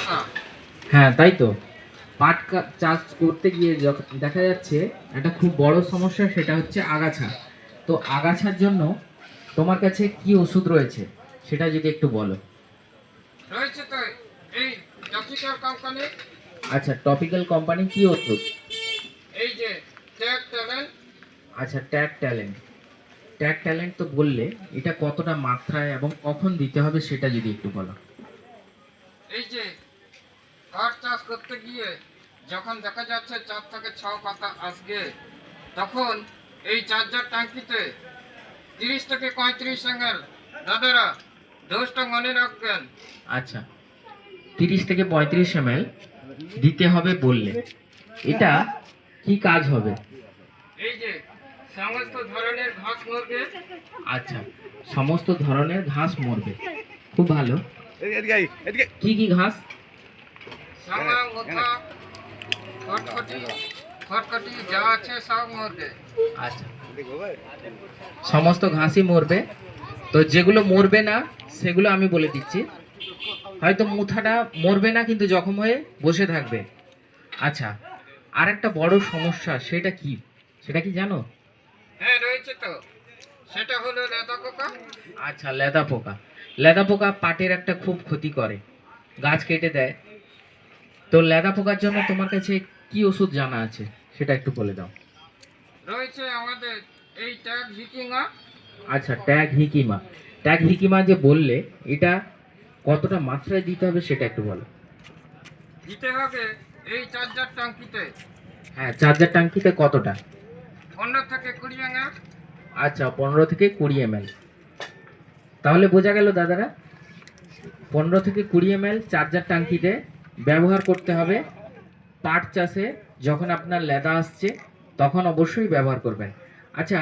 সমস্যা। হ্যাঁ তাই তো। চাষ করতে গিয়ে দেখা যাচ্ছে একটা খুব বড় সমস্যা, সেটা হচ্ছে আগাছা। তো আগাছার জন্য তোমার কাছে কি ওষুধ রয়েছে সেটা যদি একটু বলো। রয়েছে তো এই টপিক্যাল কোম্পানি, আচ্ছা, টপিক্যাল কোম্পানি কি ওষুধ? এই যে ট্যাগ ট্যালেন্ট। আচ্ছা, ট্যাগ ট্যালেন্ট। ট্যাগ ট্যালেন্ট তো বললে, এটা কতটা মাত্রায় এবং কখন দিতে হবে সেটা যদি একটু বলো। এই যে পাট চাষ করতে গিয়ে যখন দেখা যাচ্ছে 4 থেকে 6 পাতা আসবে, তখন এই চার্জার ট্যাঙ্কিতে 30 থেকে 35 ml, দাদারা ডোজটা মনে রাখবেন। আচ্ছা, 30 থেকে 35 ml দিতে হবে বললে, এটা কি কাজ হবে? এই যে সমস্ত ধরনের ঘাস মরবে। আচ্ছা, সমস্ত ধরনের ঘাস মরবে, খুব ভালো। কি কি ঘাস? সামা মোথা খটখটি খটখটি যা আছে সব মরবে। আচ্ছা, সমস্ত ঘাসই মরবে। তো যেগুলো মরবে না সেগুলো আমি বলে দিচ্ছি। হয়তো মুথাটা মরবে না, কিন্তু জখম হয়ে বসে থাকবে। আচ্ছা, আর একটা বড় সমস্যা, সেটা কি, সেটা কি জানো? হ্যাঁ রয়েছে তো, সেটা হলো লেদা পোকা। আচ্ছা, লেদা পোকা। লেদা পোকা পাটের একটা খুব ক্ষতি করে, গাছ কেটে দেয়। তো লেদা পোকার জন্য তোমার কাছে কি ওষুধ জানা আছে সেটা একটু বলে দাও। রয়েছে আমাদের এই ট্যাগ হিকিংয়া। আচ্ছা, ট্যাগ হিকিমা। ট্যাগ হিকিমা যে বললে, এটা কতটা মাত্রায় দিতে হবে সেটা একটু বলো। দিতে হবে এই চার্জার ট্যাঙ্কিতে হ্যাঁ, চার্জার ট্যাঙ্কিতে কতটা? 15 থেকে 20 ml। আচ্ছা, 15 থেকে 20 ml। তাহলে বোঝা গেল দাদারা, 15 থেকে 20 ml চার্জার ট্যাঙ্কিতে ব্যবহার করতে হবে। পাট চাষে যখন আপনার লেদা আসছে তখন অবশ্যই ব্যবহার করবেন। আচ্ছা,